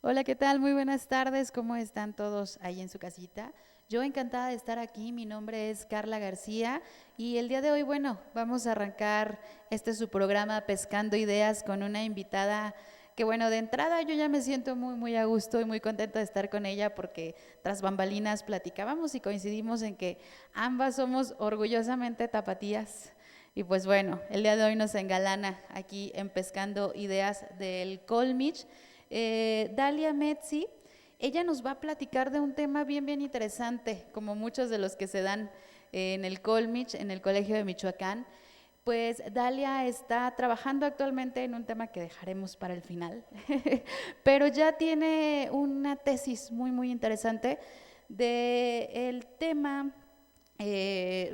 Hola, ¿qué tal? Muy buenas tardes. ¿Cómo están todos ahí en su casita? Yo encantada de estar aquí. Mi nombre es Carla García y el día de hoy, bueno, vamos a arrancar su programa Pescando Ideas con una invitada que, bueno, de entrada yo ya me siento muy a gusto y muy contenta de estar con ella porque tras bambalinas platicábamos y coincidimos en que ambas somos orgullosamente tapatías. Y pues bueno, el día de hoy nos engalana aquí en Pescando Ideas del Colmich. Dalia Metzi, ella nos va a platicar de un tema bien interesante, como muchos de los que se dan en el Colmich, en el Colegio de Michoacán. Pues Dalia está trabajando actualmente en un tema que dejaremos para el final, pero ya tiene una tesis muy interesante del tema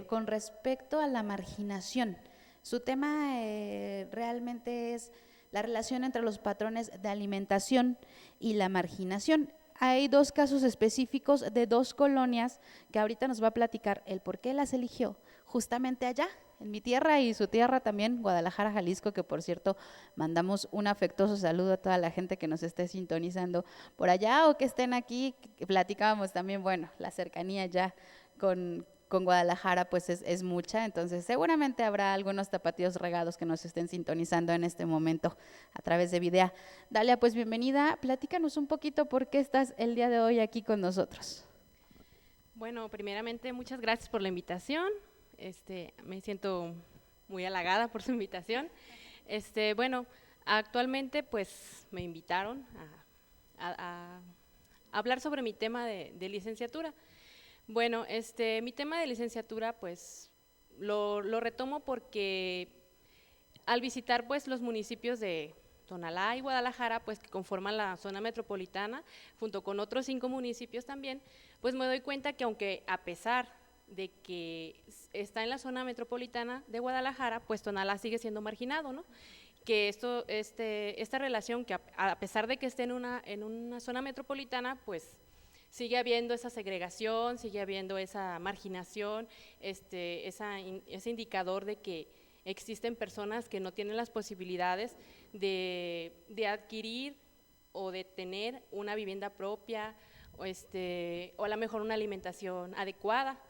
con respecto a la marginación. Su tema realmente es la relación entre los patrones de alimentación y la marginación. Hay dos casos específicos de dos colonias que ahorita nos va a platicar el por qué las eligió justamente allá, en mi tierra y su tierra también, Guadalajara, Jalisco, que por cierto mandamos un afectuoso saludo a toda la gente que nos esté sintonizando por allá o que estén aquí. Platicábamos también, bueno, la cercanía ya con Guadalajara pues es mucha, entonces seguramente habrá algunos tapatíos regados que nos estén sintonizando en este momento a través de Videa. Dalia, pues bienvenida, platícanos un poquito por qué estás el día de hoy aquí con nosotros. Bueno, primeramente muchas gracias por la invitación. Me siento muy halagada por su invitación. Bueno, actualmente pues me invitaron a hablar sobre mi tema de licenciatura. Bueno, mi tema de licenciatura pues lo retomo porque al visitar pues los municipios de Tonalá y Guadalajara, pues que conforman la zona metropolitana, junto con otros 5 municipios también, pues me doy cuenta que aunque a pesar de que está en la zona metropolitana de Guadalajara, pues Tonalá sigue siendo marginado, ¿no? Que esta relación que a pesar de que esté en una zona metropolitana, pues sigue habiendo esa segregación, sigue habiendo esa marginación, ese indicador de que existen personas que no tienen las posibilidades de adquirir o de tener una vivienda propia o a lo mejor una alimentación adecuada,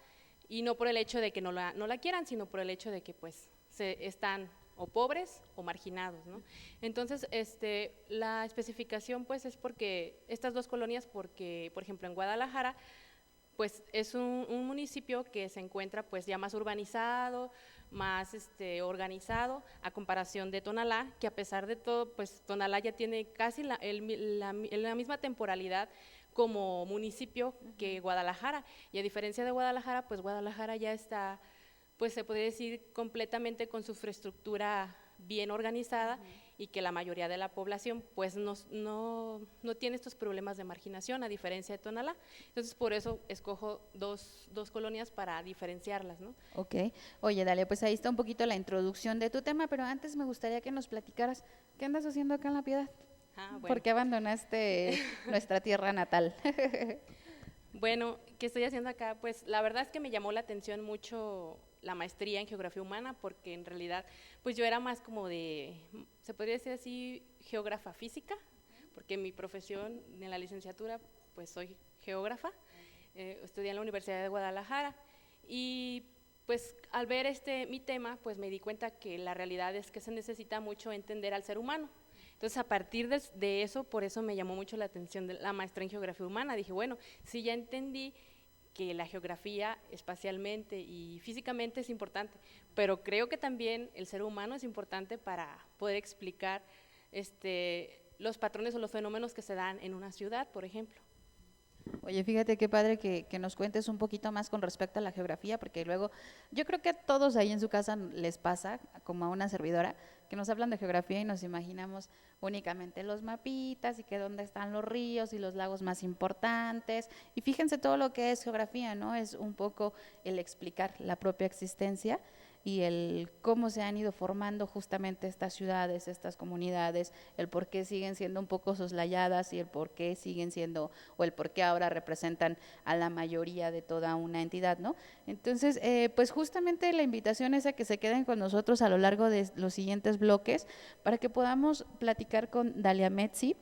y no por el hecho de que no la quieran, sino por el hecho de que pues están o pobres o marginados, ¿no? Entonces, la especificación pues es porque estas dos colonias, porque por ejemplo en Guadalajara pues es un municipio que se encuentra pues ya más urbanizado, más organizado, a comparación de Tonalá, que a pesar de todo, pues Tonalá ya tiene casi la misma temporalidad como municipio que Guadalajara, y a diferencia de Guadalajara, pues Guadalajara ya está, pues se podría decir, completamente con su infraestructura bien organizada, y que la mayoría de la población pues no tiene estos problemas de marginación, a diferencia de Tonalá. Entonces por eso escojo dos colonias para diferenciarlas, ¿no? Ok, oye Dalia, pues ahí está un poquito la introducción de tu tema, pero antes me gustaría que nos platicaras, ¿qué andas haciendo acá en La Piedad? ¿Por Bueno. qué abandonaste nuestra tierra natal? Bueno, ¿qué estoy haciendo acá? Pues la verdad es que me llamó la atención mucho la maestría en geografía humana, porque en realidad pues yo era más como se podría decir así, geógrafa física, porque mi profesión en la licenciatura pues soy geógrafa, estudié en la Universidad de Guadalajara, y pues al ver mi tema pues me di cuenta que la realidad es que se necesita mucho entender al ser humano. Entonces, a partir de eso, por eso me llamó mucho la atención de la maestra en geografía humana. Dije, bueno, si ya entendí que la geografía espacialmente y físicamente es importante, pero creo que también el ser humano es importante para poder explicar los patrones o los fenómenos que se dan en una ciudad, por ejemplo. Oye, fíjate qué padre que nos cuentes un poquito más con respecto a la geografía, porque luego yo creo que a todos ahí en su casa les pasa, como a una servidora, que nos hablan de geografía y nos imaginamos únicamente los mapitas y que dónde están los ríos y los lagos más importantes. Y fíjense todo lo que es geografía, ¿no? Es un poco el explicar la propia existencia y el cómo se han ido formando justamente estas ciudades, estas comunidades, el por qué siguen siendo un poco soslayadas y el por qué siguen siendo, o el por qué ahora representan a la mayoría de toda una entidad, ¿no? Entonces, pues justamente la invitación es a que se queden con nosotros a lo largo de los siguientes bloques para que podamos platicar con Dalia Metzi.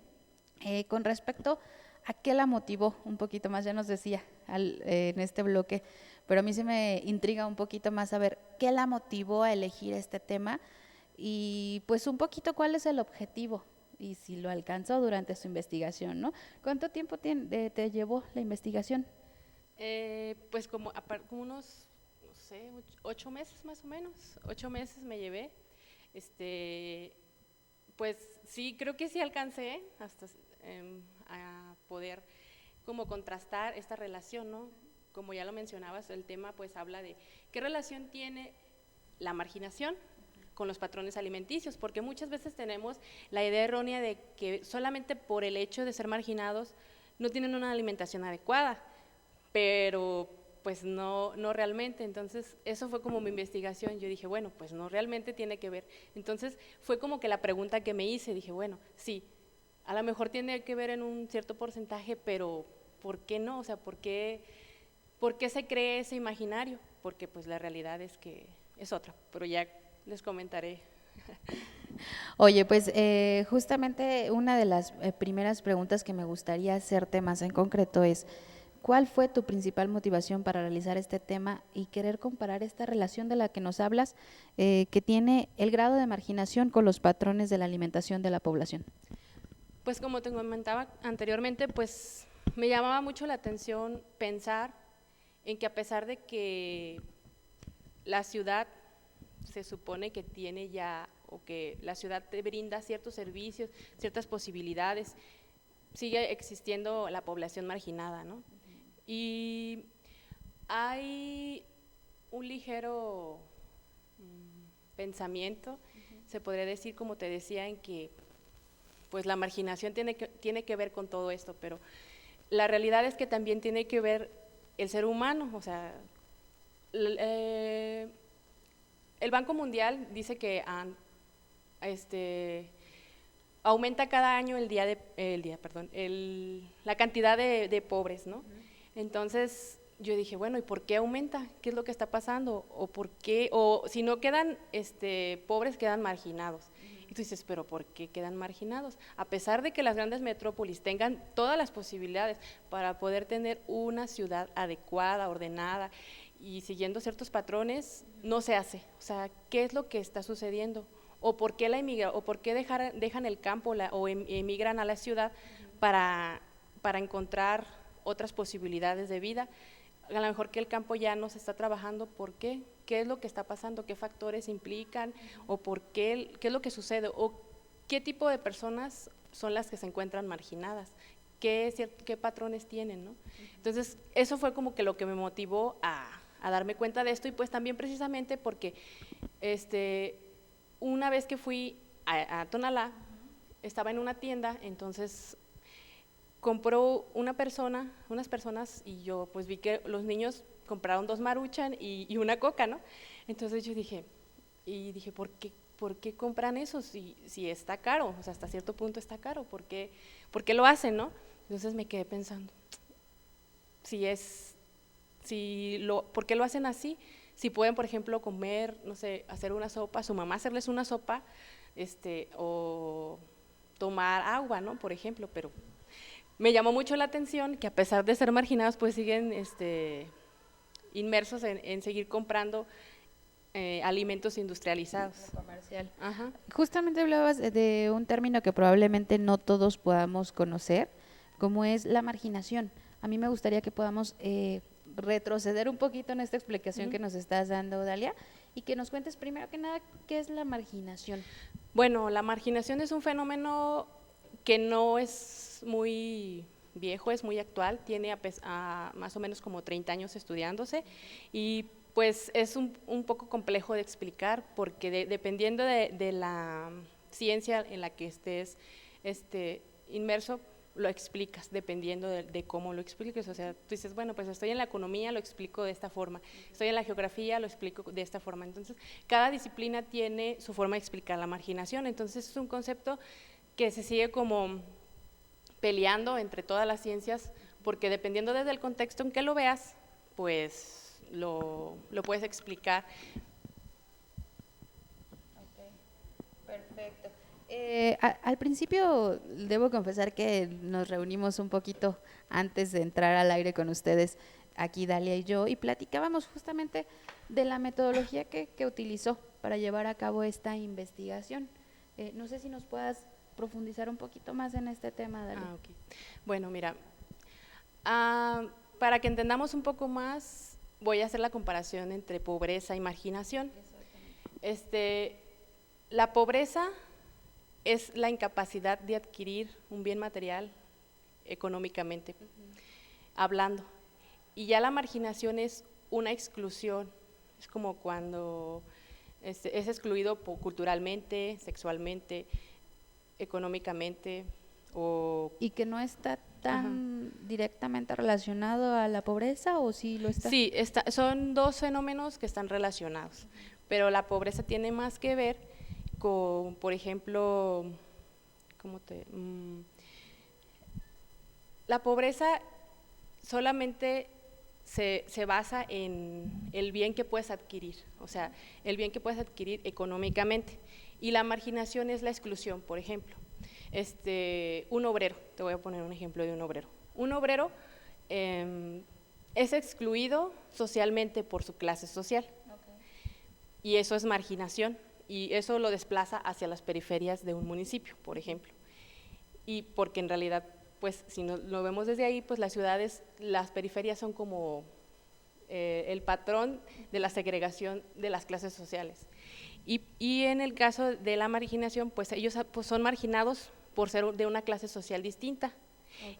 Con respecto a qué la motivó, un poquito más, ya nos decía en este bloque, pero a mí se me intriga un poquito más saber qué la motivó a elegir este tema y pues un poquito cuál es el objetivo y si lo alcanzó durante su investigación, ¿no? ¿Cuánto tiempo te llevó la investigación? Pues como unos, no sé, 8 meses más o menos, 8 meses me llevé. Pues sí, creo que sí alcancé hasta a poder como contrastar esta relación, ¿no? Como ya lo mencionabas, el tema pues habla de qué relación tiene la marginación con los patrones alimenticios, porque muchas veces tenemos la idea errónea de que solamente por el hecho de ser marginados no tienen una alimentación adecuada, pero pues no realmente. Entonces eso fue como mi investigación. Yo dije, bueno, pues no realmente tiene que ver. Entonces fue como que la pregunta que me hice, dije, bueno, sí, a lo mejor tiene que ver en un cierto porcentaje, pero ¿por qué no? O sea, ¿por qué se cree ese imaginario? Porque pues la realidad es que es otra, pero ya les comentaré. Oye, pues justamente una de las primeras preguntas que me gustaría hacerte más en concreto es, ¿cuál fue tu principal motivación para realizar este tema y querer comparar esta relación de la que nos hablas, que tiene el grado de marginación con los patrones de la alimentación de la población? Pues como te comentaba anteriormente, pues me llamaba mucho la atención pensar en que a pesar de que la ciudad se supone que tiene ya, o que la ciudad te brinda ciertos servicios, ciertas posibilidades, sigue existiendo la población marginada, ¿no? Y hay un ligero pensamiento, se podría decir, como te decía, en que pues la marginación tiene que ver con todo esto, pero la realidad es que también tiene que ver el ser humano. O sea, el Banco Mundial dice que aumenta cada año la cantidad de pobres, ¿no? Entonces yo dije, bueno, ¿y por qué aumenta? ¿Qué es lo que está pasando? O si no quedan pobres, quedan marginados. Y tú dices, ¿pero por qué quedan marginados? A pesar de que las grandes metrópolis tengan todas las posibilidades para poder tener una ciudad adecuada, ordenada y siguiendo ciertos patrones, no se hace. O sea, ¿qué es lo que está sucediendo? ¿O por qué dejan el campo o emigran a la ciudad para encontrar otras posibilidades de vida? A lo mejor que el campo ya no se está trabajando. ¿Por qué? ¿Qué es lo que está pasando? ¿Qué factores implican? ¿O por qué es lo que sucede? ¿O qué tipo de personas son las que se encuentran marginadas? ¿Qué patrones tienen, ¿no? Entonces, eso fue como que lo que me motivó a darme cuenta de esto. Y pues también precisamente porque una vez que fui a Tonalá, estaba en una tienda, entonces compró unas personas, y yo pues vi que los niños compraron 2 Maruchan y una Coca, ¿no? Entonces yo dije, ¿por qué compran eso si está caro? O sea, hasta cierto punto está caro. ¿Por qué lo hacen, no? Entonces me quedé pensando, ¿por qué lo hacen así? Si pueden, por ejemplo, comer, no sé, hacer una sopa, su mamá hacerles una sopa, o tomar agua, ¿no? Por ejemplo. Pero me llamó mucho la atención que a pesar de ser marginados, pues siguen inmersos en seguir comprando alimentos industrializados. Comercial. Ajá. Justamente hablabas de un término que probablemente no todos podamos conocer, como es la marginación. A mí me gustaría que podamos retroceder un poquito en esta explicación que nos estás dando, Dalia, y que nos cuentes primero que nada qué es la marginación. Bueno, la marginación es un fenómeno que no es muy viejo, es muy actual, tiene más o menos como 30 años estudiándose, y pues es un poco complejo de explicar porque dependiendo de la ciencia en la que estés inmerso, lo explicas dependiendo de cómo lo expliques. O sea, tú dices, bueno, pues estoy en la economía, lo explico de esta forma, estoy en la geografía, lo explico de esta forma. Entonces, cada disciplina tiene su forma de explicar la marginación. Entonces, es un concepto que se sigue como peleando entre todas las ciencias, porque dependiendo desde el contexto en que lo veas, pues lo puedes explicar. Ok, perfecto. Al principio debo confesar que nos reunimos un poquito antes de entrar al aire con ustedes, aquí Dalia y yo, y platicábamos justamente de la metodología que utilizó para llevar a cabo esta investigación. No sé si nos puedas profundizar un poquito más en este tema, Dalia. Ok. Bueno, mira, para que entendamos un poco más, voy a hacer la comparación entre pobreza y marginación. La pobreza es la incapacidad de adquirir un bien material económicamente hablando, y ya la marginación es una exclusión, es como cuando es excluido culturalmente, sexualmente, económicamente o… ¿Y que no está tan directamente relacionado a la pobreza o sí lo está? Sí, son dos fenómenos que están relacionados, pero la pobreza tiene más que ver con, por ejemplo, la pobreza solamente se basa en el bien que puedes adquirir, o sea, el bien que puedes adquirir económicamente, y la marginación es la exclusión. Por ejemplo, un obrero, te voy a poner un ejemplo de un obrero. Un obrero es excluido socialmente por su clase social, y eso es marginación, y eso lo desplaza hacia las periferias de un municipio, por ejemplo, y porque en realidad, pues si lo vemos desde ahí, pues las ciudades, las periferias son como el patrón de la segregación de las clases sociales. Y en el caso de la marginación, pues ellos pues, son marginados por ser de una clase social distinta.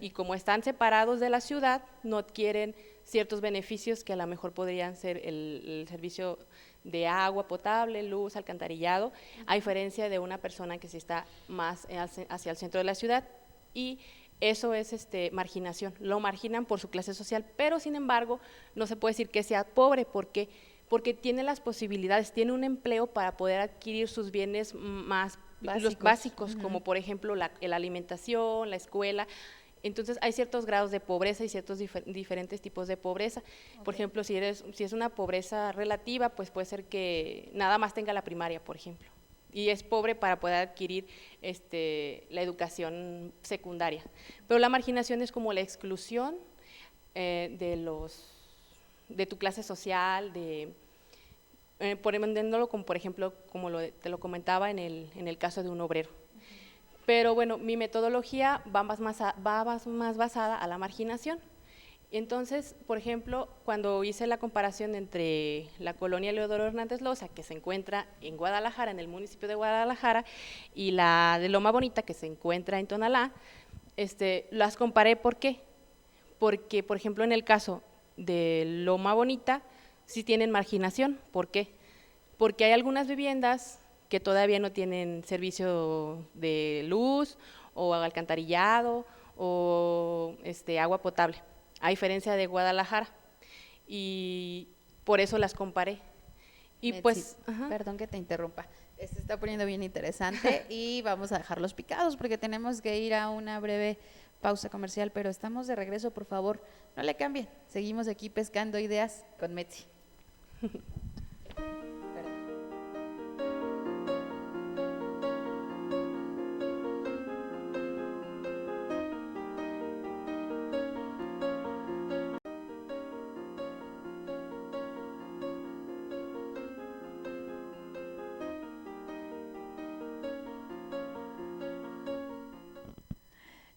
Y como están separados de la ciudad, no adquieren ciertos beneficios que a lo mejor podrían ser el servicio de agua potable, luz, alcantarillado, a diferencia de una persona que sí está más hacia el centro de la ciudad, y eso es marginación, lo marginan por su clase social, pero sin embargo no se puede decir que sea pobre, porque tiene las posibilidades, tiene un empleo para poder adquirir sus bienes más básicos, como por ejemplo la alimentación, la escuela. Entonces hay ciertos grados de pobreza y ciertos diferentes tipos de pobreza. Por ejemplo, si es una pobreza relativa, pues puede ser que nada más tenga la primaria, por ejemplo, y es pobre para poder adquirir la educación secundaria. Pero la marginación es como la exclusión de tu clase social, poniéndolo como, por ejemplo, como te lo comentaba en el caso de un obrero. Pero bueno, mi metodología va más basada a la marginación. Entonces, por ejemplo, cuando hice la comparación entre la colonia Leodoro Hernández Loza, que se encuentra en Guadalajara, en el municipio de Guadalajara, y la de Loma Bonita, que se encuentra en Tonalá, las comparé. ¿Por qué? Porque, por ejemplo, en el caso de Loma Bonita, sí tienen marginación. ¿Por qué? Porque hay algunas viviendas que todavía no tienen servicio de luz o alcantarillado o agua potable, a diferencia de Guadalajara, y por eso las comparé. Y Betsy, pues, perdón que te interrumpa, se está poniendo bien interesante y vamos a dejarlos picados porque tenemos que ir a una breve pausa comercial, pero estamos de regreso, por favor, no le cambien, seguimos aquí pescando ideas con Metsi.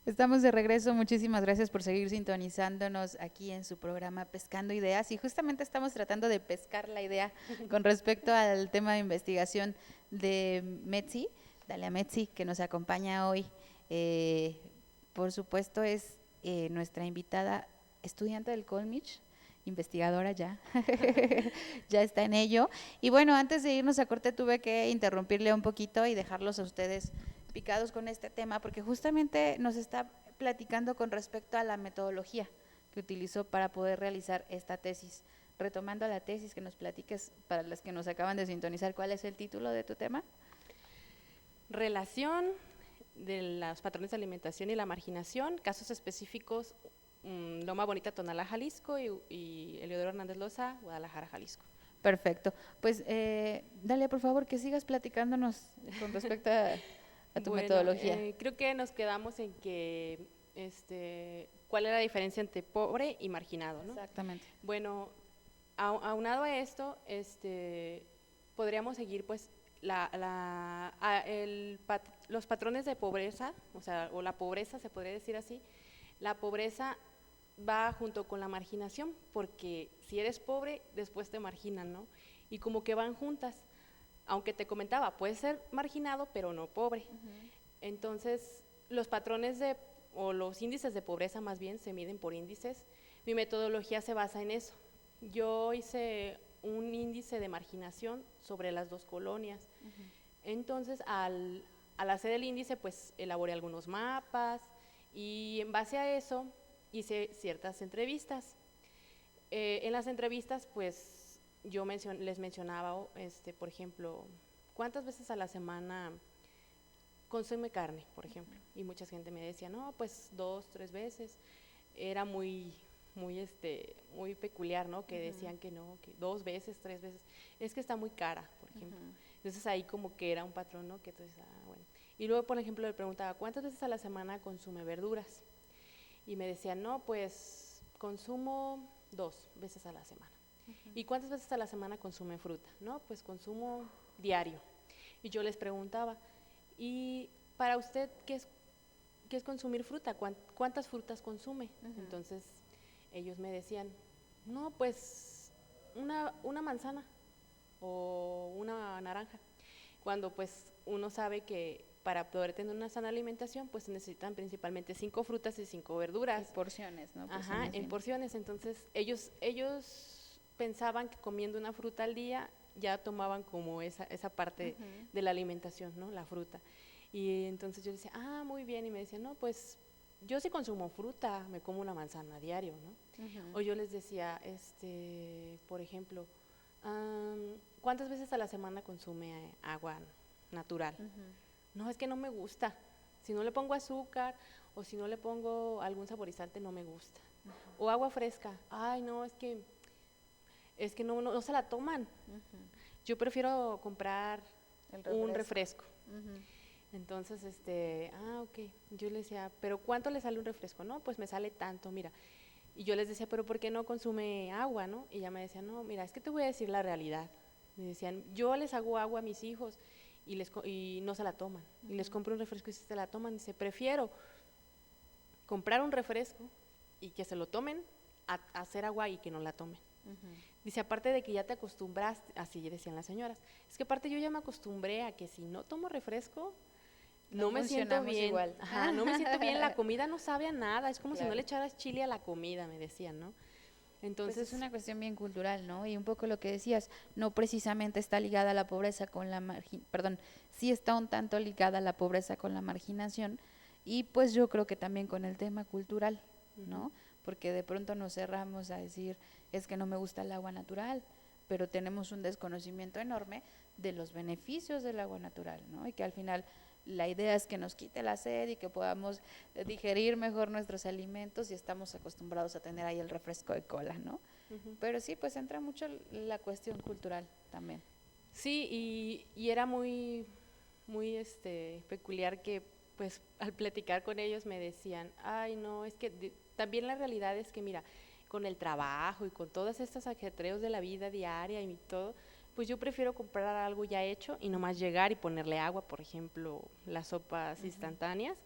Estamos de regreso, muchísimas gracias por seguir sintonizándonos aquí en su programa Pescando Ideas, y justamente estamos tratando de pescar la idea con respecto al tema de investigación de Metsi, Dalia Metsi, que nos acompaña hoy. Por supuesto es nuestra invitada, estudiante del Colmich, investigadora ya, ya está en ello. Y bueno, antes de irnos a corte tuve que interrumpirle un poquito y dejarlos a ustedes picados con este tema, porque justamente nos está platicando con respecto a la metodología que utilizó para poder realizar esta tesis. Retomando la tesis, que nos platiques, para las que nos acaban de sintonizar, ¿cuál es el título de tu tema? Relación de los patrones de alimentación y la marginación, casos específicos, Loma Bonita, Tonalá, Jalisco, y Eleodoro Hernández Loza, Guadalajara, Jalisco. Perfecto. Pues, Dalia, por favor, que sigas platicándonos con respecto a tu Bueno, metodología. Creo que nos quedamos en que, ¿cuál era la diferencia entre pobre y marginado, ¿no? Exactamente. Bueno, aunado a esto, podríamos seguir, pues, los patrones de pobreza, o sea, o la pobreza, se podría decir así. La pobreza va junto con la marginación, porque si eres pobre, después te marginan, ¿no? Y como que van juntas. Aunque te comentaba, puedes ser marginado, pero no pobre. Entonces, los patrones o los índices de pobreza más bien se miden por índices. Mi metodología se basa en eso. Yo hice un índice de marginación sobre las dos colonias. Entonces, al hacer el índice, pues elaboré algunos mapas y en base a eso hice ciertas entrevistas. En las entrevistas, pues yo les mencionaba, por ejemplo, ¿cuántas veces a la semana consume carne, por ejemplo? Y mucha gente me decía, no, pues 2, 3 veces. Era muy peculiar, ¿no? Que decían que no, que 2 veces, 3 veces. Es que está muy cara, por ejemplo. Entonces ahí como que era un patrón, ¿no? Que entonces, bueno. Y luego, por ejemplo, le preguntaba, ¿cuántas veces a la semana consume verduras? Y me decían, no, pues consumo 2 veces a la semana. ¿Y cuántas veces a la semana consume fruta? No, pues consumo diario. Y yo les preguntaba, ¿y para usted qué es consumir fruta? ¿Cuántas frutas consume? Entonces ellos me decían, no, pues una manzana o una naranja. Cuando pues uno sabe que para poder tener una sana alimentación, pues se necesitan principalmente 5 frutas y 5 verduras. En porciones, ¿no? Ajá, en porciones. Entonces ellos pensaban que comiendo una fruta al día ya tomaban como esa parte de la alimentación, ¿no? La fruta. Y entonces yo decía, muy bien. Y me decían, no, pues yo sí consumo fruta, me como una manzana a diario, ¿no? O yo les decía, por ejemplo, ¿cuántas veces a la semana consume agua natural? No, es que no me gusta. Si no le pongo azúcar o si no le pongo algún saborizante, no me gusta. O agua fresca. Ay, no, es que no se la toman. Yo prefiero comprar un refresco. Entonces, ok. Yo le decía, ¿pero cuánto le sale un refresco? No, pues me sale tanto, mira. Y yo les decía, ¿pero por qué no consume agua, no? Y ella me decía, no, mira, es que te voy a decir la realidad. Me decían, yo les hago agua a mis hijos y no se la toman. Y les compro un refresco y se la toman. Dice, prefiero comprar un refresco y que se lo tomen a hacer agua y que no la tomen. Dice, aparte de que ya te acostumbraste, así decían las señoras, es que aparte yo ya me acostumbré a que si no tomo refresco, no me siento bien. Igual. Ajá, no me siento bien, la comida no sabe a nada, es como si no le echaras chile a la comida, me decían, ¿no? Entonces, pues es una cuestión bien cultural, ¿no? Y un poco lo que decías, no precisamente está ligada la pobreza con sí está un tanto ligada la pobreza con la marginación y pues yo creo que también con el tema cultural, ¿no? Porque de pronto nos cerramos a decir, es que no me gusta el agua natural, pero tenemos un desconocimiento enorme de los beneficios del agua natural, ¿no? Y que al final la idea es que nos quite la sed y que podamos digerir mejor nuestros alimentos y estamos acostumbrados a tener ahí el refresco de cola, ¿no? Pero sí, pues entra mucho la cuestión cultural también. Sí, y era muy peculiar que pues al platicar con ellos me decían, ay no, es que también la realidad es que mira, con el trabajo y con todos estos ajetreos de la vida diaria y todo, pues yo prefiero comprar algo ya hecho y nomás llegar y ponerle agua, por ejemplo, las sopas instantáneas,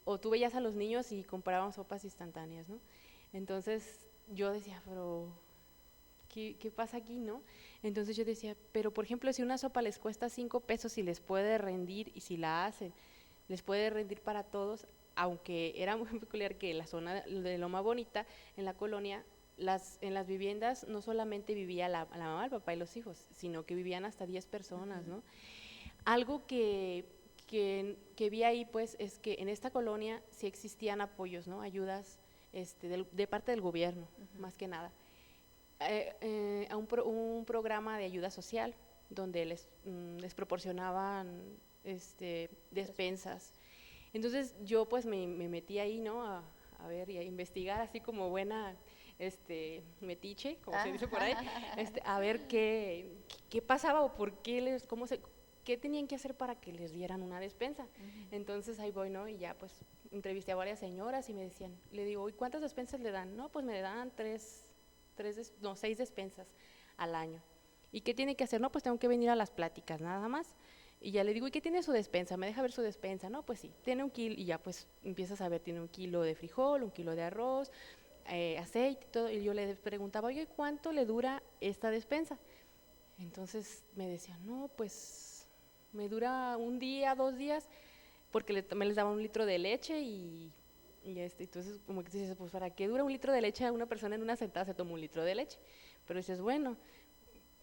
o tú veías a los niños y compraban sopas instantáneas, ¿no? Entonces yo decía, pero ¿qué pasa aquí, no? Entonces yo decía, pero por ejemplo, si una sopa les cuesta 5 pesos y les puede rendir, y si la hacen, les puede rendir para todos, aunque era muy peculiar que la zona de Loma Bonita, en la colonia, en las viviendas no solamente vivía la mamá, el papá y los hijos, sino que vivían hasta 10 personas, ¿no? Algo que vi ahí, pues, es que en esta colonia sí existían apoyos, ¿no? Ayudas de parte del gobierno, más que nada. A un programa de ayuda social donde les proporcionaban despensas. Entonces yo pues me metí ahí, ¿no? A ver y a investigar así como buena metiche, como se dice por ahí, a ver qué pasaba o por qué qué tenían que hacer para que les dieran una despensa. Entonces ahí voy, ¿no? Y ya pues entrevisté a varias señoras y me decían, le digo, ¿y cuántas despensas le dan? No, pues me dan 6 despensas al año. ¿Y qué tiene que hacer? No, pues tengo que venir a las pláticas, nada más. Y ya le digo, ¿y qué tiene su despensa? ¿Me deja ver su despensa? No, pues sí, tiene 1 kilo, y ya pues empiezas a ver, tiene 1 kilo de frijol, 1 kilo de arroz, aceite, todo. Y yo le preguntaba, oye, ¿cuánto le dura esta despensa? Entonces me decían, no, pues me dura 1 día, 2 días, porque me les daba 1 litro de leche entonces como que dices, pues ¿para qué dura 1 litro de leche a una persona en una sentada se toma 1 litro de leche? Pero dices, bueno,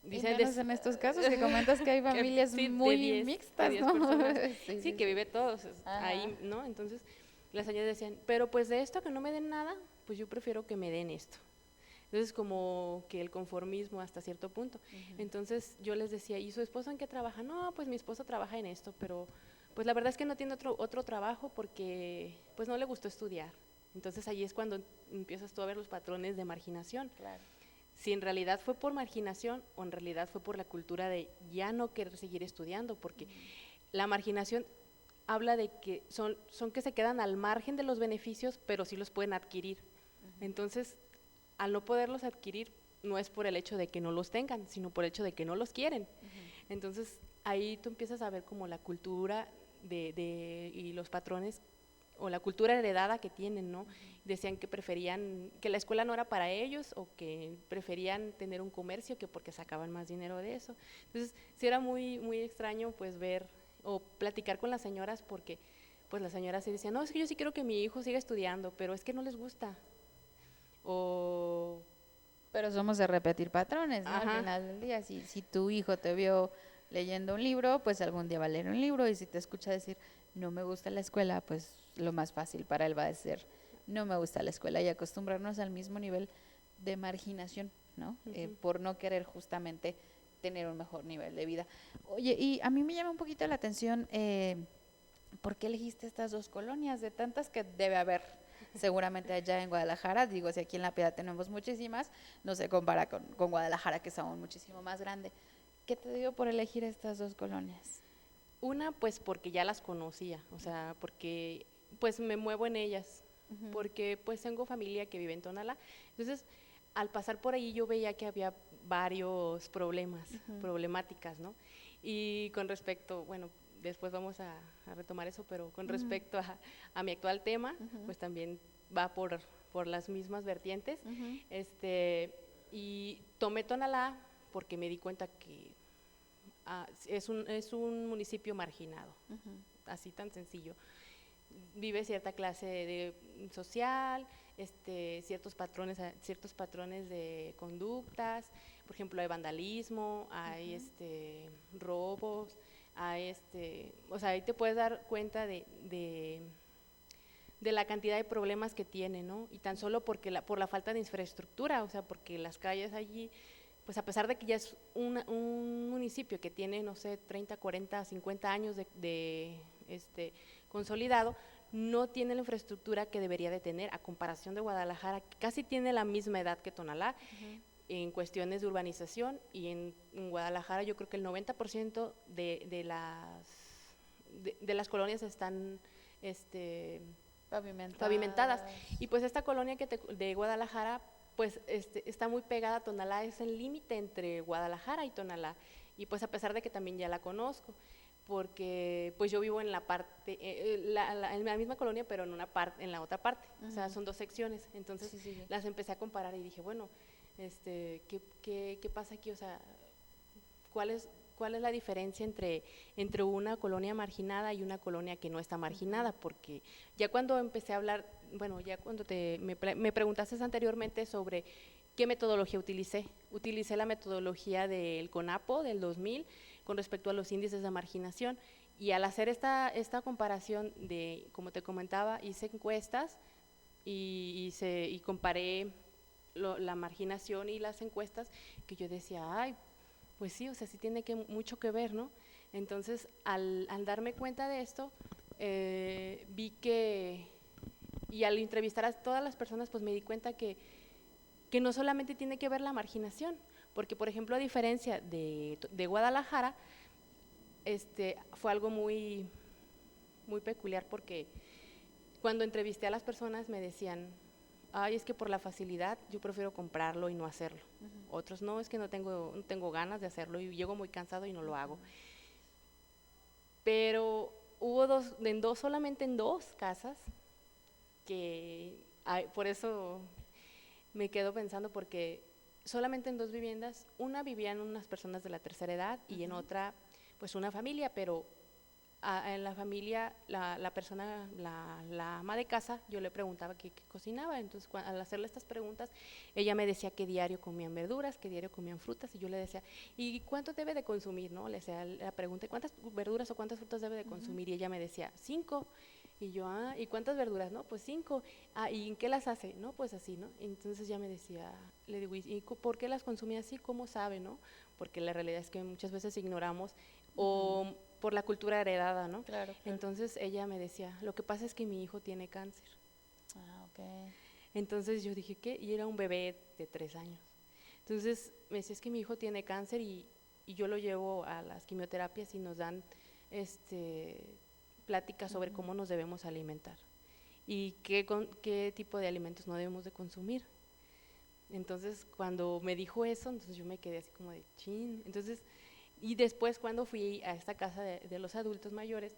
dicen en estos casos que comentas que hay familias sí, muy mixtas, de 10 ¿no? personas, sí, que vive todos ahí, ¿no? Entonces las señoras decían, pero pues de esto que no me den nada, pues yo prefiero que me den esto. Entonces como que el conformismo hasta cierto punto. Entonces yo les decía, ¿y su esposo en qué trabaja? No, pues mi esposo trabaja en esto, pero pues la verdad es que no tiene otro trabajo porque pues no le gustó estudiar. Entonces ahí es cuando empiezas tú a ver los patrones de marginación. Claro. Si en realidad fue por marginación o en realidad fue por la cultura de ya no querer seguir estudiando, porque la marginación habla de que son que se quedan al margen de los beneficios, pero sí los pueden adquirir. Entonces, al no poderlos adquirir, no es por el hecho de que no los tengan, sino por el hecho de que no los quieren. Entonces, ahí tú empiezas a ver como la cultura y los patrones o la cultura heredada que tienen, ¿no? Decían que preferían, que la escuela no era para ellos o que preferían tener un comercio que porque sacaban más dinero de eso. Entonces, sí era muy, muy extraño pues ver o platicar con las señoras porque pues las señoras sí decían, no, es que yo sí quiero que mi hijo siga estudiando, pero es que no les gusta. Pero somos de repetir patrones, ¿no? Ajá. Al final del día, si tu hijo te vio leyendo un libro, pues algún día va a leer un libro, y si te escucha decir, no me gusta la escuela, pues lo más fácil para él va a ser, no me gusta la escuela, y acostumbrarnos al mismo nivel de marginación, ¿no? Por no querer justamente tener un mejor nivel de vida. Oye, y a mí me llama un poquito la atención, ¿por qué elegiste estas 2 colonias? De tantas que debe haber seguramente allá en Guadalajara, digo, si aquí en La Piedad tenemos muchísimas, no se compara con Guadalajara, que es aún muchísimo más grande. ¿Qué te dio por elegir estas 2 colonias? Una, pues porque ya las conocía, o sea, porque pues me muevo en ellas, porque pues tengo familia que vive en Tonalá. Entonces, al pasar por ahí yo veía que había varios problemáticas, ¿no? Y con respecto, bueno, después vamos a retomar eso, pero con respecto a mi actual tema, pues también va por las mismas vertientes. Y tomé Tonalá porque me di cuenta que es un municipio marginado, así tan sencillo. Vive cierta clase social, ciertos patrones de conductas, por ejemplo, hay vandalismo, hay robos, hay o sea, ahí te puedes dar cuenta de la cantidad de problemas que tiene, ¿no? Y tan solo por la falta de infraestructura, o sea, porque las calles allí, pues a pesar de que ya es un municipio que tiene, no sé, 30, 40, 50 años de consolidado, no tiene la infraestructura que debería de tener, a comparación de Guadalajara, que casi tiene la misma edad que Tonalá, en cuestiones de urbanización, y en Guadalajara yo creo que el 90% de las colonias están pavimentadas. Y pues esta colonia de Guadalajara, pues está muy pegada a Tonalá, es el límite entre Guadalajara y Tonalá, y pues a pesar de que también ya la conozco, porque pues yo vivo en la parte, en la misma colonia, pero en la otra parte, o sea, son 2 secciones, entonces las empecé a comparar y dije, bueno, ¿qué pasa aquí? O sea, ¿cuál es la diferencia entre una colonia marginada y una colonia que no está marginada? Porque ya cuando empecé a hablar, bueno, ya cuando me preguntaste anteriormente sobre qué metodología utilicé la metodología del CONAPO del 2000 con respecto a los índices de marginación, y al hacer esta comparación como te comentaba, hice encuestas y comparé la marginación y las encuestas, que yo decía, ay, pues sí, o sea, sí tiene mucho que ver, ¿no? Entonces, al darme cuenta de esto, vi que, y al entrevistar a todas las personas, pues me di cuenta que no solamente tiene que ver la marginación, porque, por ejemplo, a diferencia de Guadalajara, fue algo muy, muy peculiar porque cuando entrevisté a las personas me decían, ay, es que por la facilidad yo prefiero comprarlo y no hacerlo. Otros, no, es que no tengo ganas de hacerlo y llego muy cansado y no lo hago. Pero hubo solamente en 2 casas, que por eso me quedo pensando, porque solamente en 2 viviendas, una vivían unas personas de la tercera edad y en otra, pues una familia, pero en la familia, la persona, la ama de casa, yo le preguntaba qué cocinaba. Entonces, al hacerle estas preguntas, ella me decía que diario comían verduras, que diario comían frutas, y yo le decía, ¿y cuánto debe de consumir? ¿No? Le hacía la pregunta, ¿cuántas verduras o cuántas frutas debe de consumir? Y ella me decía, 5. Y yo, ¿y cuántas verduras? No, pues 5. ¿Y en qué las hace? No, pues así, ¿no? Entonces ya me decía, le digo, ¿y por qué las consume así? ¿Cómo sabe, no? Porque la realidad es que muchas veces ignoramos o por la cultura heredada, ¿no? Claro. Entonces ella me decía, lo que pasa es que mi hijo tiene cáncer. Ok. Entonces yo dije, ¿qué? Y era un bebé de 3 años. Entonces me decía, es que mi hijo tiene cáncer y yo lo llevo a las quimioterapias y nos dan pláticas sobre cómo nos debemos alimentar y qué tipo de alimentos no debemos de consumir. Entonces cuando me dijo eso, entonces yo me quedé así como de chin. Entonces, y después cuando fui a esta casa de los adultos mayores,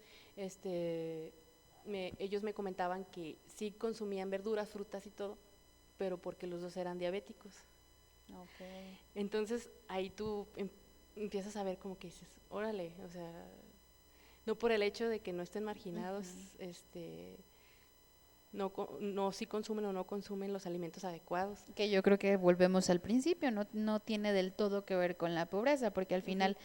ellos me comentaban que sí consumían verduras, frutas y todo, pero porque los 2 eran diabéticos. Okay. Entonces ahí tú empiezas a ver como que dices, órale, o sea, no por el hecho de que no estén marginados, no si consumen o no consumen los alimentos adecuados. Que yo creo que volvemos al principio, no tiene del todo que ver con la pobreza, porque al final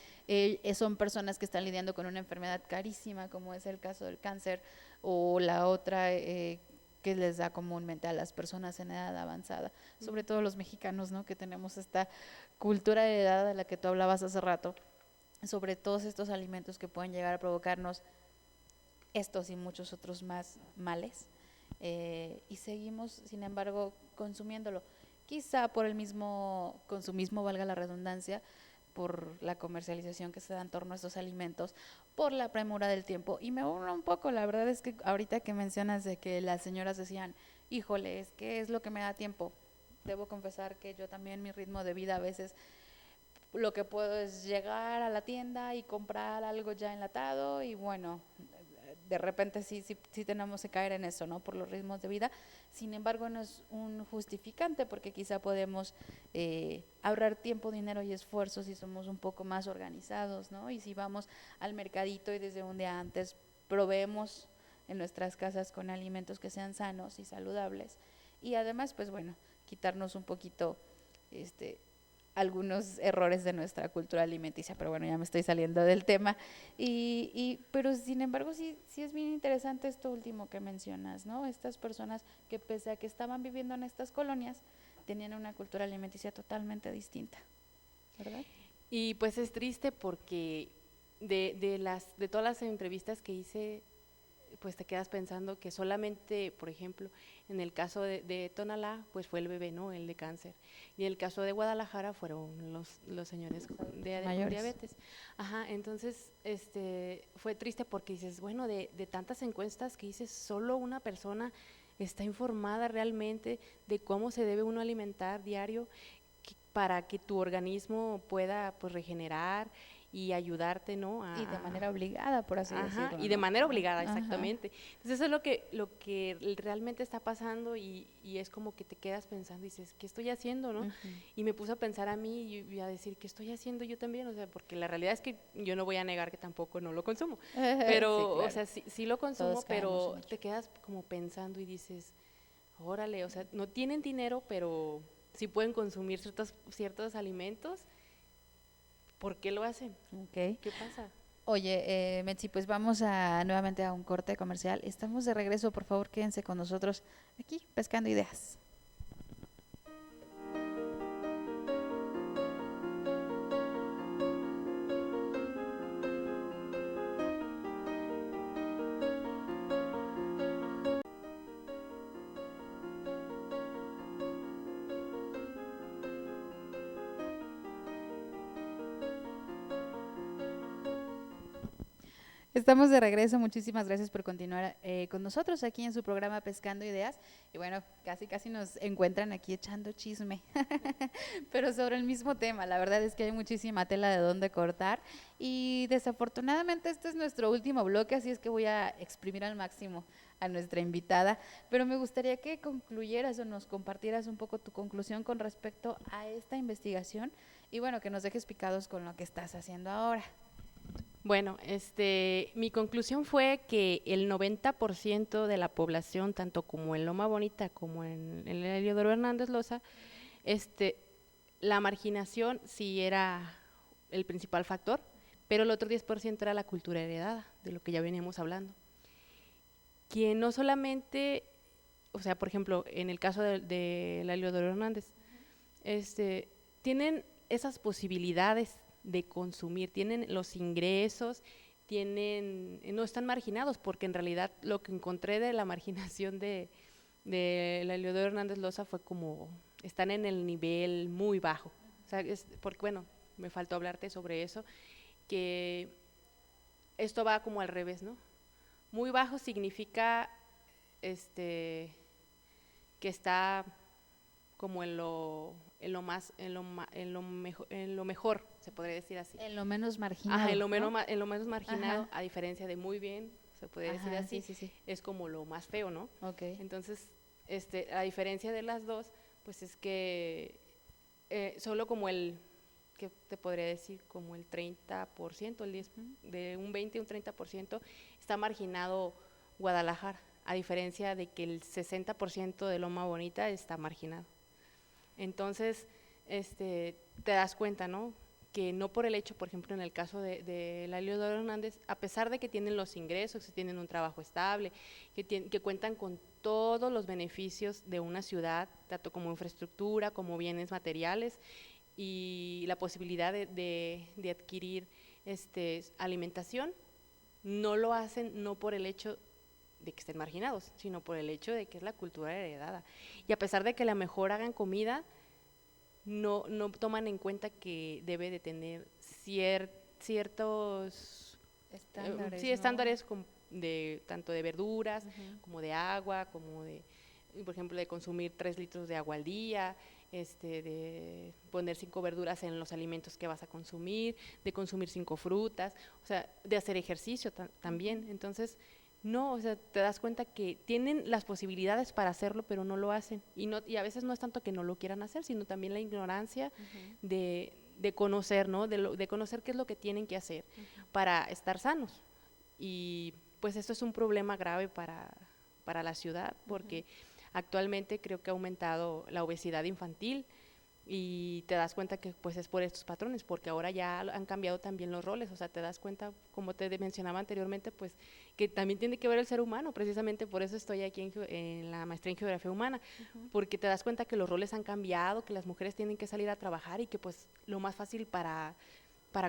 son personas que están lidiando con una enfermedad carísima, como es el caso del cáncer, o la otra que les da comúnmente a las personas en edad avanzada, sobre todo los mexicanos, ¿no? Que tenemos esta cultura de edad de la que tú hablabas hace rato, sobre todos estos alimentos que pueden llegar a provocarnos estos y muchos otros más males. Y seguimos, sin embargo, consumiéndolo. Quizá por el mismo consumismo, valga la redundancia, por la comercialización que se da en torno a estos alimentos, por la premura del tiempo. Y me uno un poco, la verdad es que ahorita que mencionas de que las señoras decían, híjole, ¿qué es lo que me da tiempo? Debo confesar que yo también, mi ritmo de vida a veces lo que puedo es llegar a la tienda y comprar algo ya enlatado y bueno, de repente sí tenemos que caer en eso, ¿no? Por los ritmos de vida. Sin embargo, no es un justificante porque quizá podemos ahorrar tiempo, dinero y esfuerzo si somos un poco más organizados, ¿no? Y si vamos al mercadito y desde un día antes proveemos en nuestras casas con alimentos que sean sanos y saludables. Y además, pues bueno, quitarnos un poquito algunos errores de nuestra cultura alimenticia, pero bueno, ya me estoy saliendo del tema. Pero sin embargo, sí es bien interesante esto último que mencionas, ¿no? Estas personas que pese a que estaban viviendo en estas colonias, tenían una cultura alimenticia totalmente distinta, ¿verdad? Y pues es triste porque de todas las entrevistas que hice, pues te quedas pensando que solamente, por ejemplo, en el caso de Tonalá, pues fue el bebé, ¿no? El de cáncer. Y en el caso de Guadalajara fueron los señores con diabetes. Ajá, entonces fue triste porque dices, bueno, de tantas encuestas que dices, solo una persona está informada realmente de cómo se debe uno alimentar diario para que tu organismo pueda pues regenerar y ayudarte, ¿no? Y de manera obligada, por así decirlo. Y de manera obligada, exactamente. Entonces eso es lo que realmente está pasando y es como que te quedas pensando y dices, ¿qué estoy haciendo, no? Y me puse a pensar a mí y a decir, ¿qué estoy haciendo yo también? O sea, porque la realidad es que yo no voy a negar que tampoco no lo consumo, pero, sí, claro. O sea, sí lo consumo, pero te quedas como pensando y dices, órale, o sea, no tienen dinero, pero sí pueden consumir ciertos alimentos. ¿Por qué lo hacen? Okay. ¿Qué pasa? Oye, Metsi, pues vamos nuevamente a un corte comercial. Estamos de regreso, por favor, quédense con nosotros aquí, Pescando Ideas. Estamos de regreso, muchísimas gracias por continuar con nosotros aquí en su programa Pescando Ideas. Y bueno, casi nos encuentran aquí echando chisme, pero sobre el mismo tema. La verdad es que hay muchísima tela de dónde cortar y desafortunadamente este es nuestro último bloque, así es que voy a exprimir al máximo a nuestra invitada, pero me gustaría que concluyeras o nos compartieras un poco tu conclusión con respecto a esta investigación y bueno, que nos dejes picados con lo que estás haciendo ahora. Bueno, mi conclusión fue que el 90% de la población, tanto como en Loma Bonita como en el Heliodoro Hernández Loza, este, la marginación sí era el principal factor, pero el otro 10% era la cultura heredada, de lo que ya veníamos hablando. Que no solamente, o sea, por ejemplo, en el caso de la Heliodoro Hernández, tienen esas posibilidades de consumir, tienen los ingresos, no están marginados, porque en realidad lo que encontré de la marginación de la Heliodoro Hernández Loza fue como, están en el nivel muy bajo, o sea, porque bueno, me faltó hablarte sobre eso, que esto va como al revés, ¿no? Muy bajo significa que está como en lo mejor, se podría decir así. En lo menos marginado. Ajá, ¿no? en lo menos marginado, Ajá. a diferencia de muy bien, se podría decir así, Sí. es como lo más feo, ¿no? Ok. Entonces, a diferencia de las dos, pues es que solo como ¿qué te podría decir? Como el 30%, de un 20 a un 30% está marginado Guadalajara, a diferencia de que el 60% de Loma Bonita está marginado. Entonces, te das cuenta, ¿no? Que no por el hecho, por ejemplo, en el caso de la Heliodoro Hernández, a pesar de que tienen los ingresos, que tienen un trabajo estable, que cuentan con todos los beneficios de una ciudad, tanto como infraestructura, como bienes materiales, y la posibilidad de adquirir alimentación, no lo hacen no por el hecho de que estén marginados, sino por el hecho de que es la cultura heredada. Y a pesar de que a lo mejor hagan comida, no toman en cuenta que debe de tener ciertos estándares, sí, ¿no? estándares tanto de verduras, como de agua, por ejemplo, de consumir 3 litros de agua al día, de poner 5 verduras en los alimentos que vas a consumir, de consumir 5 frutas, o sea, de hacer ejercicio también. Entonces, no, o sea, te das cuenta que tienen las posibilidades para hacerlo, pero no lo hacen. Y a veces no es tanto que no lo quieran hacer, sino también la ignorancia de conocer, ¿no? De conocer qué es lo que tienen que hacer para estar sanos. Y pues esto es un problema grave para la ciudad, porque actualmente creo que ha aumentado la obesidad infantil, y te das cuenta que pues es por estos patrones, porque ahora ya han cambiado también los roles, o sea, te das cuenta, como te mencionaba anteriormente, pues que también tiene que ver el ser humano, precisamente por eso estoy aquí en la maestría en Geografía Humana, porque te das cuenta que los roles han cambiado, que las mujeres tienen que salir a trabajar y que pues lo más fácil para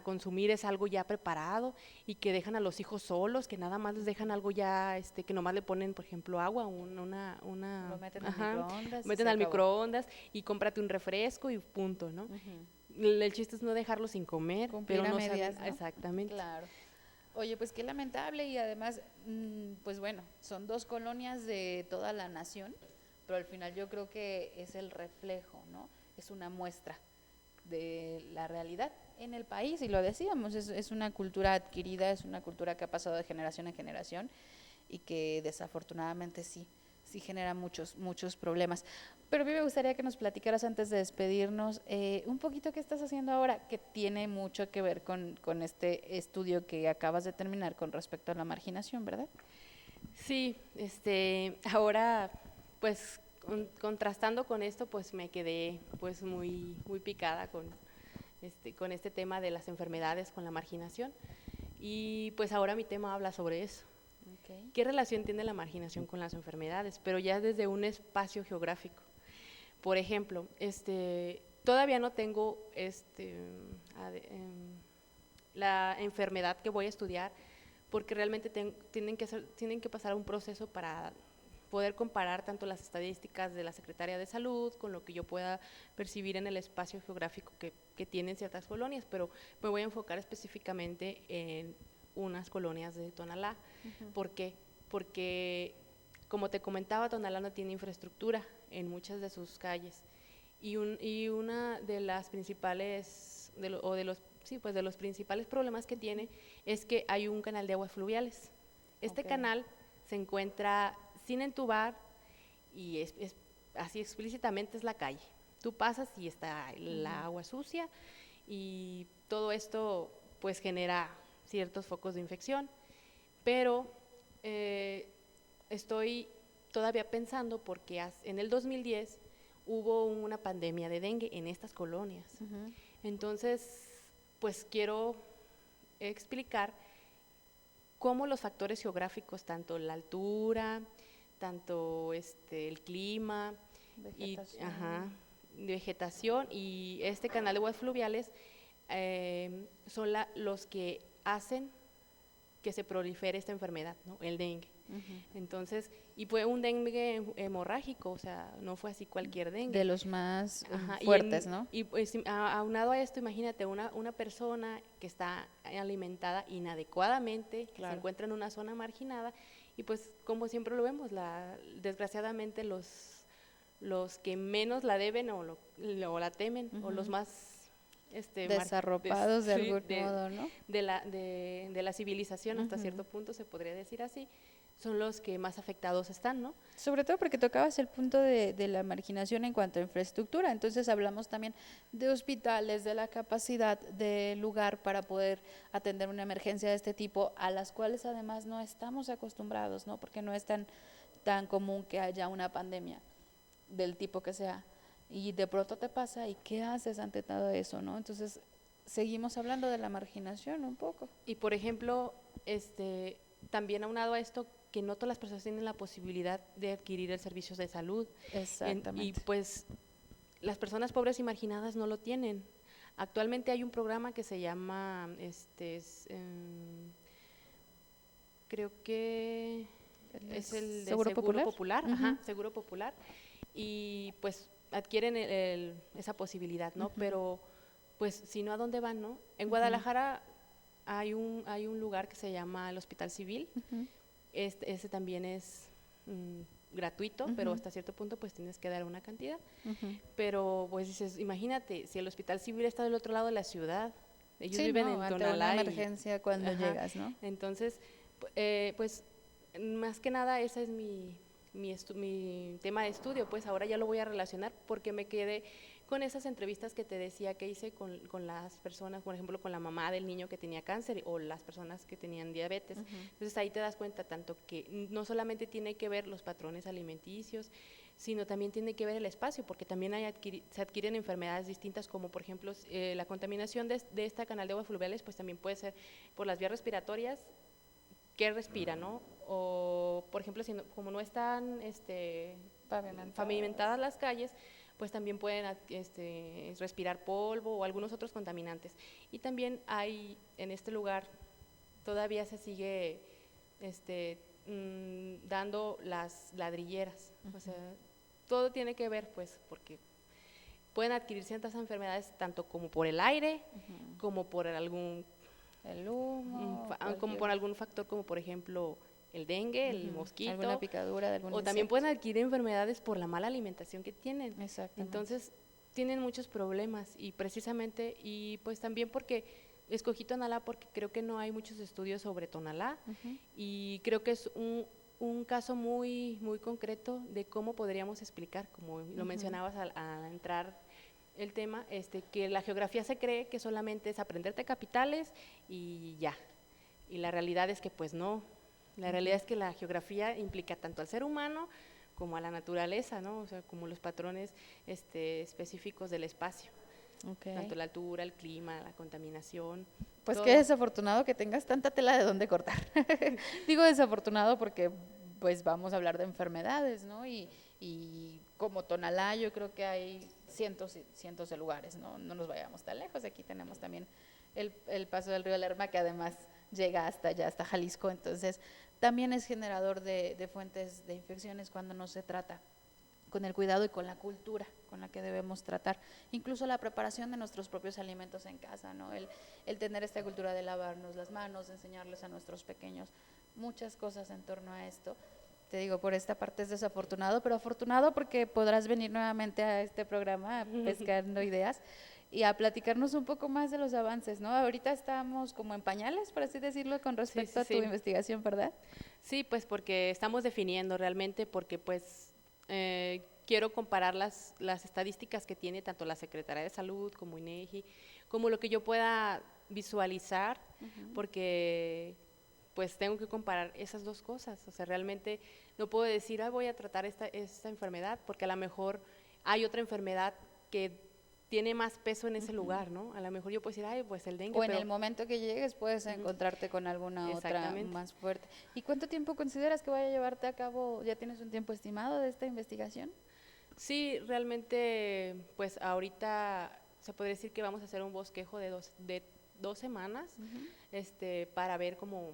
consumir es algo ya preparado, y que dejan a los hijos solos, que nada más les dejan algo ya, que nomás le ponen, por ejemplo, agua, Lo meten al microondas. meten al microondas y cómprate un refresco y punto, ¿no? El chiste es no dejarlo sin comer, cumplir pero a no medias, saben, ¿no? exactamente. Claro. Oye, pues qué lamentable y además, pues bueno, son 2 colonias de toda la nación, pero al final yo creo que es el reflejo, ¿no? Es una muestra de la realidad en el país y lo decíamos, es una cultura adquirida, es una cultura que ha pasado de generación en generación y que desafortunadamente sí genera muchos problemas. Pero a mí me gustaría que nos platicaras antes de despedirnos un poquito qué estás haciendo ahora, que tiene mucho que ver con este estudio que acabas de terminar con respecto a la marginación, ¿verdad? Sí, ahora pues contrastando con esto, pues me quedé pues muy picada con este tema de las enfermedades, con la marginación, y pues ahora mi tema habla sobre eso. Okay. ¿Qué relación tiene la marginación con las enfermedades? Pero ya desde un espacio geográfico. Por ejemplo, todavía no tengo la enfermedad que voy a estudiar, porque realmente tienen que pasar un proceso para poder comparar tanto las estadísticas de la Secretaría de Salud con lo que yo pueda percibir en el espacio geográfico que tienen ciertas colonias, pero me voy a enfocar específicamente unas colonias de Tonalá. ¿Por qué? Porque, como te comentaba, Tonalá no tiene infraestructura en muchas de sus calles. Y una de las principales, de los principales problemas que tiene es que hay un canal de aguas fluviales. Este canal se encuentra sin entubar y es así explícitamente es la calle. Tú pasas y está la agua sucia y todo esto pues genera ciertos focos de infección, pero estoy todavía pensando porque en el 2010 hubo una pandemia de dengue en estas colonias. Entonces, pues quiero explicar cómo los factores geográficos, tanto la altura, tanto el clima, vegetación y este canal de aguas fluviales son los que hacen que se prolifere esta enfermedad, ¿no? El dengue. Entonces, y fue un dengue hemorrágico, o sea, no fue así cualquier dengue. De los más fuertes, ¿no? Y pues aunado a esto, imagínate una persona que está alimentada inadecuadamente, que se encuentra en una zona marginada, y pues como siempre lo vemos, desgraciadamente los que menos la deben o la temen, o los más desarropados de algún modo, ¿no? De la civilización hasta cierto punto, se podría decir así, son los que más afectados están, ¿no? Sobre todo porque tocabas el punto de la marginación en cuanto a infraestructura, entonces hablamos también de hospitales, de la capacidad del lugar para poder atender una emergencia de este tipo, a las cuales además no estamos acostumbrados, ¿no? Porque no es tan común que haya una pandemia del tipo que sea, y de pronto te pasa, ¿y qué haces ante todo eso, no? Entonces, seguimos hablando de la marginación un poco. Y por ejemplo, también aunado a esto, que no todas las personas tienen la posibilidad de adquirir el servicio de salud. Exactamente. Y pues las personas pobres y marginadas no lo tienen. Actualmente hay un programa que se llama, creo que es el de Seguro Popular, Seguro Popular, y pues adquieren esa posibilidad, ¿no? Pero pues si no, ¿a dónde van, no? En Guadalajara hay un lugar que se llama el Hospital Civil. Ese también es gratuito, pero hasta cierto punto pues tienes que dar una cantidad. Pero pues dices, imagínate, si el Hospital Civil está del otro lado de la ciudad, ellos viven en Tonalá. Una emergencia cuando llegas, ¿no? Entonces, pues más que nada ese es mi tema de estudio, pues ahora ya lo voy a relacionar porque me quedé con esas entrevistas que te decía que hice con las personas, por ejemplo, con la mamá del niño que tenía cáncer o las personas que tenían diabetes. Entonces ahí te das cuenta tanto que no solamente tiene que ver los patrones alimenticios, sino también tiene que ver el espacio, porque también se adquieren enfermedades distintas, como por ejemplo la contaminación de este canal de aguas fluviales, pues también puede ser por las vías respiratorias, que respira, ¿no? O, por ejemplo, como no están pavimentadas las calles, pues también pueden respirar polvo o algunos otros contaminantes. Y también hay, en este lugar, todavía se sigue dando las ladrilleras. O sea, todo tiene que ver, pues, porque pueden adquirir ciertas enfermedades tanto como por el aire, como por el humo, como por algún factor, como por ejemplo el dengue, el mosquito, alguna picadura de algún o también pueden adquirir enfermedades por la mala alimentación que tienen. Exactamente. Entonces tienen muchos problemas y precisamente, y pues también porque escogí Tonalá porque creo que no hay muchos estudios sobre Tonalá y creo que es un caso muy, muy concreto de cómo podríamos explicar, como lo mencionabas al entrar el tema, que la geografía se cree que solamente es aprenderte capitales y ya. Y la realidad es que pues no. La realidad es que la geografía implica tanto al ser humano como a la naturaleza, ¿no? O sea, como los patrones específicos del espacio. Tanto la altura, el clima, la contaminación. Pues todo. Qué desafortunado que tengas tanta tela de dónde cortar. Digo desafortunado porque pues vamos a hablar de enfermedades, ¿no? Y como Tonalá yo creo que hay cientos y cientos de lugares, ¿no? No nos vayamos tan lejos. Aquí tenemos también el paso del río Lerma, que además llega hasta allá, hasta Jalisco, entonces también es generador de fuentes de infecciones cuando no se trata con el cuidado y con la cultura con la que debemos tratar. Incluso la preparación de nuestros propios alimentos en casa, ¿no? El tener esta cultura de lavarnos las manos, de enseñarles a nuestros pequeños muchas cosas en torno a esto. Te digo, por esta parte es desafortunado, pero afortunado porque podrás venir nuevamente a este programa Pescando Ideas y a platicarnos un poco más de los avances, ¿no? Ahorita estamos como en pañales, por así decirlo, con respecto a tu investigación, ¿verdad? Sí, pues porque estamos definiendo realmente, porque pues quiero comparar las estadísticas que tiene tanto la Secretaría de Salud como INEGI, como lo que yo pueda visualizar, porque pues tengo que comparar esas dos cosas. O sea, realmente no puedo decir, voy a tratar esta enfermedad, porque a lo mejor hay otra enfermedad que tiene más peso en ese lugar, ¿no? A lo mejor yo puedo decir, pues el dengue. O en el momento que llegues puedes encontrarte con alguna otra más fuerte. ¿Y cuánto tiempo consideras que vaya a llevarte a cabo? ¿Ya tienes un tiempo estimado de esta investigación? Sí, realmente, pues ahorita se podría decir que vamos a hacer un bosquejo de dos semanas, para ver cómo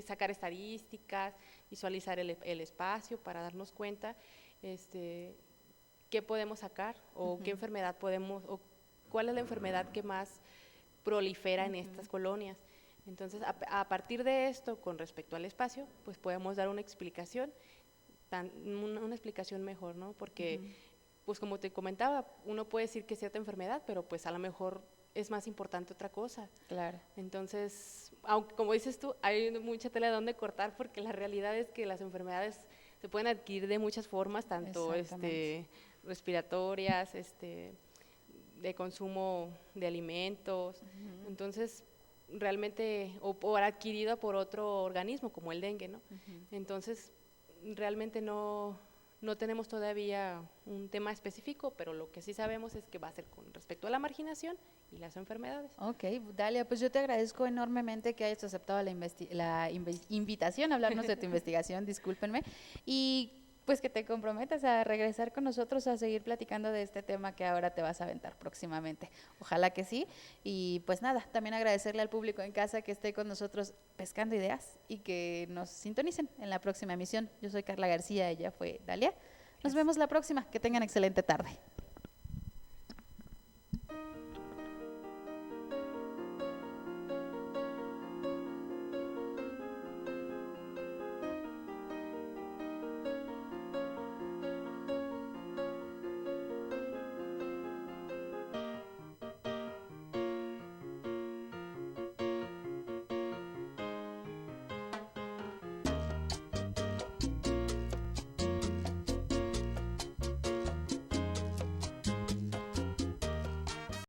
sacar estadísticas, visualizar el espacio para darnos cuenta qué podemos sacar o qué enfermedad podemos, o cuál es la enfermedad que más prolifera en estas colonias. Entonces, a partir de esto, con respecto al espacio, pues podemos dar una explicación, una explicación mejor, ¿no? Porque, pues como te comentaba, uno puede decir que es cierta enfermedad, pero pues a lo mejor es más importante otra cosa. Claro. Entonces, aunque como dices tú, hay mucha tela de dónde cortar, porque la realidad es que las enfermedades se pueden adquirir de muchas formas, tanto respiratorias, de consumo de alimentos. Entonces, realmente, o por adquirido por otro organismo, como el dengue, ¿no? Entonces, realmente no tenemos todavía un tema específico, pero lo que sí sabemos es que va a ser con respecto a la marginación y las enfermedades. Ok, Dalia, pues yo te agradezco enormemente que hayas aceptado la invitación a hablarnos de tu investigación, discúlpenme, y pues que te comprometas a regresar con nosotros a seguir platicando de este tema que ahora te vas a aventar próximamente. Ojalá que sí. Y pues nada, también agradecerle al público en casa que esté con nosotros pescando ideas y que nos sintonicen en la próxima emisión. Yo soy Carla García, ella fue Dalia. Nos vemos la próxima. Que tengan excelente tarde.